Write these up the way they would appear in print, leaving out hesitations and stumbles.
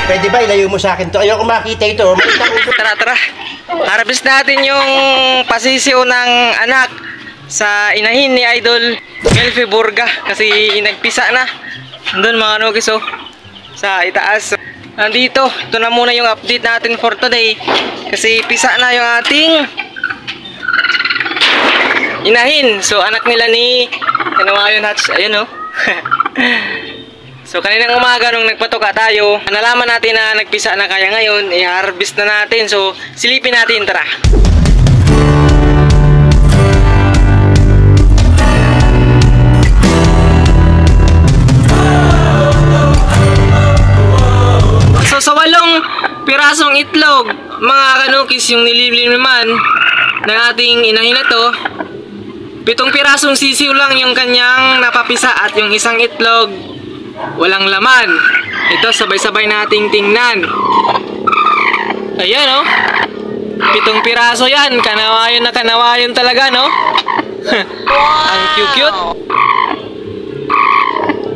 Pwede ba ilayo mo sa akin to? Ayoko makita ito. Tara, tara. Harvest natin yung pasisiw ng anak sa inahin ni Idol Melfi Burga kasi nagpisa na. Doon mga nugis oh, sa itaas. Nandito, ito na muna yung update natin for today kasi pisa na yung ating inahin. So anak nila ni Kanawayon Hatch, ayun oh. So kaninang umaga nung nagpatuka tayo, nalaman natin na nagpisa na, kaya ngayon i-harvest na natin. So silipin natin, tara. So sa 8 pirasong itlog, mga kanukis, yung nililiman ng ating inahin na to, 7 pirasong sisiw lang yung kanyang napapisa at yung isang itlog walang laman. Ito sabay-sabay nating tingnan. Ayan oh, 7 piraso yan. Kanawayon na kanawayon talaga, no? Ang cute-cute.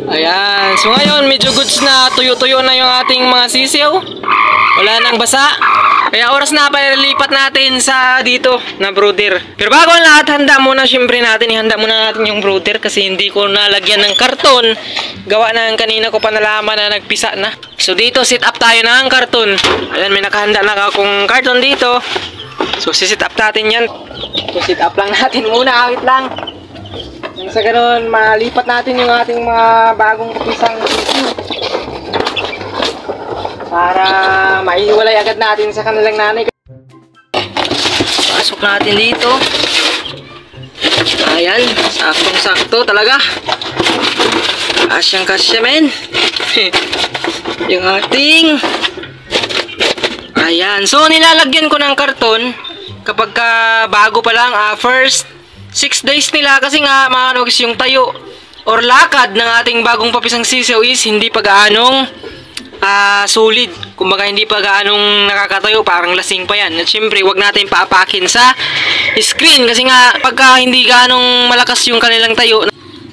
Ayan, so ngayon medyo goods na, tuyo-tuyo na yung ating mga sisiw. Wala nang basa. Kaya oras na pa lipat natin sa dito na brooder. Pero bago ang lahat, handa muna syempre natin. Ihanda muna natin yung brooder kasi hindi ko nalagyan ng karton. Gawa na kanina ko pa nalaman na nagpisa na. So dito sit up tayo ng karton. Ayan, may nakahanda na akong karton dito. So sit up natin yan. So sit up lang natin muna, awit lang. Nang sa ganun, malipat natin yung ating mga bagong pisang sisiw para maiwalay agad natin sa kanilang nanay. Pasok natin dito. Ayan, saktong-sakto talaga. Kasyang-kasya, men. Yung ating... Ayan, so nilalagyan ko ng karton kapag bago pa lang, first 6 days nila kasi nga mga kanukis, yung tayo or lakad ng ating bagong papisang sisiw is hindi pa gaanong solid. Kumbaga hindi pa gaanong nakakatayo, parang lasing pa yan. At syempre wag natin paapakin sa screen kasi nga pagka hindi gaanong malakas yung kanilang tayo,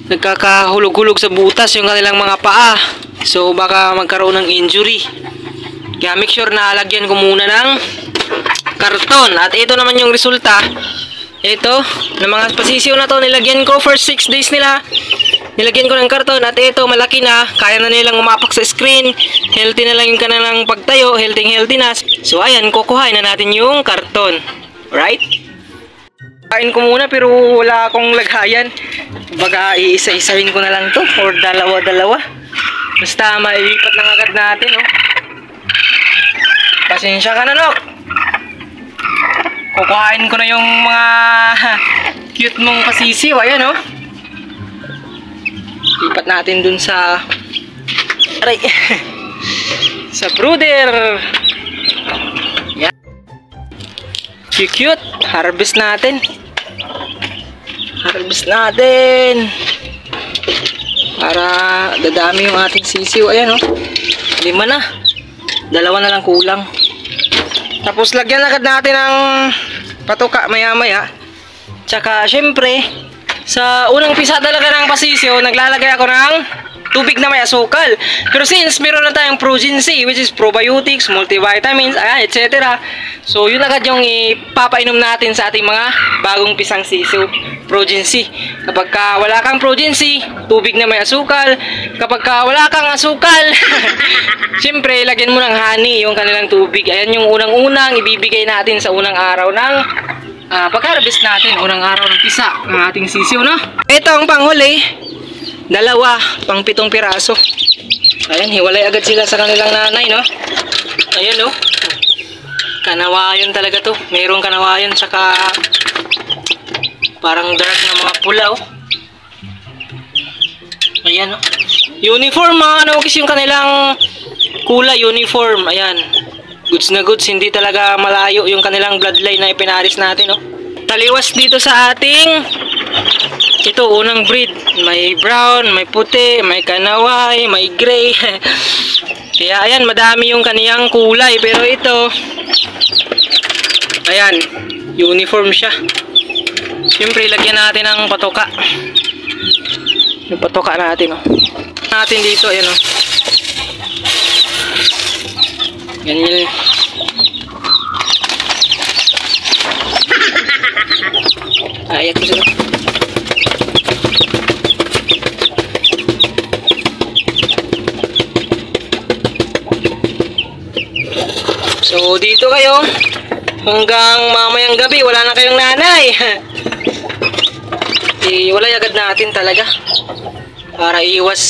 nagkakahulog-hulog sa butas yung kanilang mga paa. So baka magkaroon ng injury. Kaya make sure na lagyan ko muna ng karton. At ito naman yung resulta. Ito, ng mga pasisiw na to, nilagyan ko first 6 days nila. Nilagyan ko ng karton at ito, malaki na. Kaya na nilang umapak sa screen. Healthy na lang yung kanilang pagtayo. Healthy na. So ayan, kukuhain na natin yung karton. Right? Kain ko muna pero wala akong laghayan. Baga iisa-isahin ko na lang to. Or dalawa-dalawa. Basta mailipat lang agad natin. Oh. Pasensya ka na, Nok. Kukuhain ko na yung mga cute mong pasisiw. Ayan oh. Lipat natin dun sa aray. Sa brooder. Yan. Cute. Harvest natin. Harvest natin. Para dadami yung ating sisiw. Ayan oh. 5 na. 2 na lang kulang. Tapos lagyan agad natin ng patuka maya-maya. Tsaka syempre, sa unang pisa talaga ng pasisyo, naglalagay ako ng tubig na may asukal. Pero since meron na tayong Progen C, which is probiotics, multivitamins, etc. So yun agad yung ipapainom natin sa ating mga bagong pisang sisiw. Progen C. Kapag wala kang Progen C, tubig na may asukal. Kapag wala kang asukal, siyempre lagyan mo ng honey yung kanilang tubig. Ayan yung unang-unang ibibigay natin sa unang araw ng pag-harvest natin, unang araw ng pisa ng ating sisiw, no? Ito ang panghuli, 2, pang 7 piraso. Ayan, hiwalay agad sila sa kanilang nanay, no? Ayan, no? Kanawayon talaga to. Mayroong kanawayon, tsaka parang dark na mga pula, oh. Ayan, no? Uniform, mga kanukis, yung kanilang kulay, uniform. Ayan. Goods na goods, hindi talaga malayo yung kanilang bloodline na ipinaris natin, no? Taliwas dito sa ating ito, unang breed. May brown, may puti, may kanaway, may gray. Kaya ayan, madami yung kaniyang kulay. Pero ito, ayan, uniform siya. Siyempre, lagyan natin ng patoka. Yung patoka natin, oh. Natin dito, ayan, oh. Ganyan. Ayat ko sila. So dito kayo hanggang mamayang gabi, wala na kayong nanay. Iwalay agad natin talaga para iwas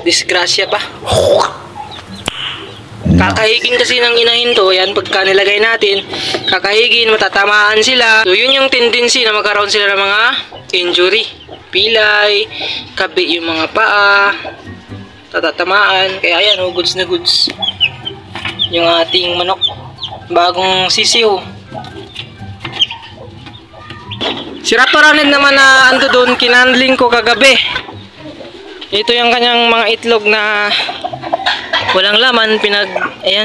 disgrasya pa. Kakahigin kasi ng inahin to, yan pagka nilagay natin, kakahigin, matatamaan sila. So yun yung tendency na magkaroon sila ng mga injury. Pilay, kabi yung mga paa, tatatamaan. Kaya yan, oh, goods na goods yung ating manok, bagong sisiw. Si Raptoranid naman na ando doon, kinandling ko kagabi. Ito yung kanyang mga itlog na walang laman,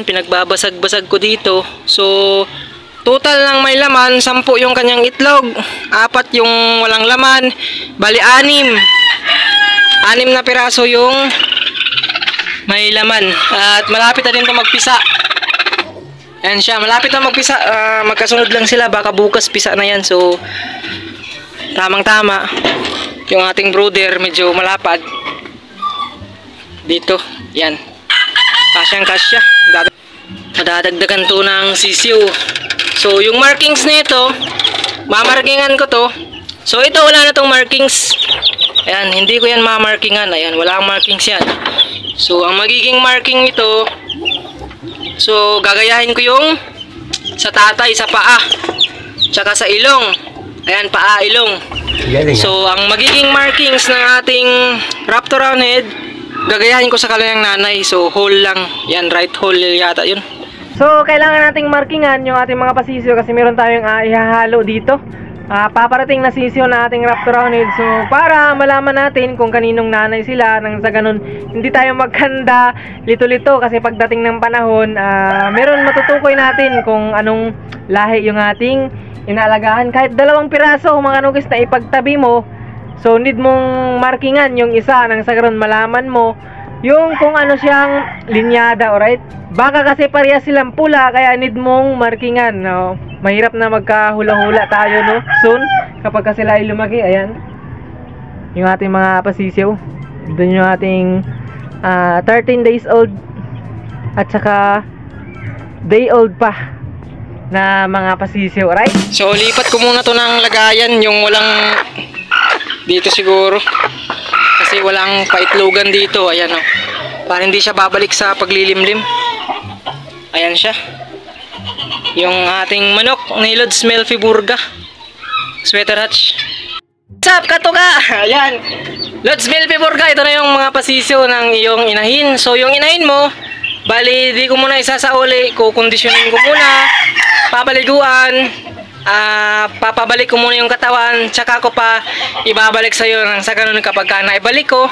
pinagbabasag-basag ko dito. So total ng may laman, 10 yung kanyang itlog, 4 yung walang laman, bali 6 na piraso yung may laman. At malapit na din ito magpisa. Ayan siya, malapit na magpisa. Magkasunod lang sila, baka bukas pisa na yan. So tamang tama yung ating brooder, medyo malapad dito. Yan, kasyang kasya, madadagdagan to ng sisiw. So yung markings nito, mamarkingan ko to. So ito wala na tong markings. Ayan, hindi ko yan mamarkingan. Ayan, wala ang markings yan. So ang magiging marking nito, so gagayahin ko yung sa tatay, sa paa, tsaka sa ilong. Ayan, paa, ilong. So ang magiging markings ng ating Raptoranid, gagayahin ko sa kanilang nanay. So hole lang. Yan, right hole yata yun. So kailangan nating markingan yung ating mga pasisyo kasi meron tayong ihahalo dito. Paparating na sisiyo na ating Raptoranid. So para malaman natin kung kaninong nanay sila, nang sa ganun hindi tayo magkanda lito-lito. Kasi pagdating ng panahon, meron matutukoy natin kung anong lahi yung ating inaalagaan. Kahit 2 piraso mga nugis na ipagtabi mo, so need mong markingan yung isa, nang sa ganun malaman mo yung kung ano siyang linyada. Alright, baka kasi pareha silang pula, kaya need mong markingan, no? Mahirap na magkahula-hula tayo, no, soon kapag sila ay lumaki. Ayan yung ating mga pasisiw. Doon yung ating 13 days old at saka day old pa na mga pasisiw. Alright, so lipat ko muna to ng lagayan, yung walang dito siguro kasi walang paitlogan dito. Ayan, oh, para hindi siya babalik sa paglilimlim. Ayan siya, yung ating manok ni Lods Melfiburga Sweater Hatch. What's up, katuka? Ayan, Lods Melfiburga, ito na yung mga pasisyo ng iyong inahin. So yung inahin mo, bali di ko muna isasauli, kukondisyonin ko muna, papaliguan, papabalik ko muna yung katawan, tsaka ko pa ibabalik sa'yo. Nang sa ganun kapag naibalik ko,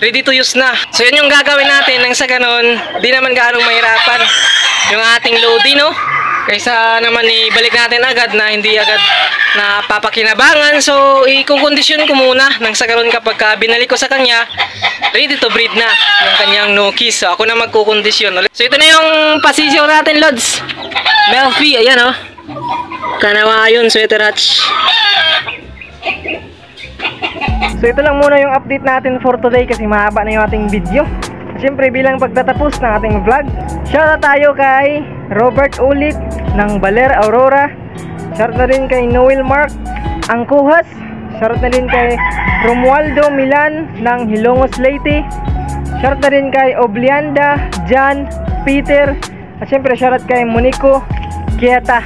ready to use na. So yun yung gagawin natin. Nang sa ganun, di naman ganong mahirapan yung ating loading, no? Kaysa naman ibalik natin agad na hindi agad na papakinabangan. So i-kondisyon ko muna. Nang sa ganun kapag binalik ko sa kanya, ready to breed na yung kanyang nukis. So ako na magkukondisyon. So ito na yung pasisyo natin, Lods Melfi. Ayan, oh, Kanawa yun, Sweater Hatch. So ito lang muna yung update natin for today kasi mahaba na yung ating video. Siyempre bilang pagtatapos ng ating vlog, shoutout tayo kay Robert Ulit ng Baler Aurora. Shoutout na rin kay Noel Mark Angkuhas. Shoutout na rin kay Romualdo Milan ng Hilongos Leyte. Shoutout na rin kay Oblianda, Jan, Peter. At siyempre shoutout kay Monico Kieta.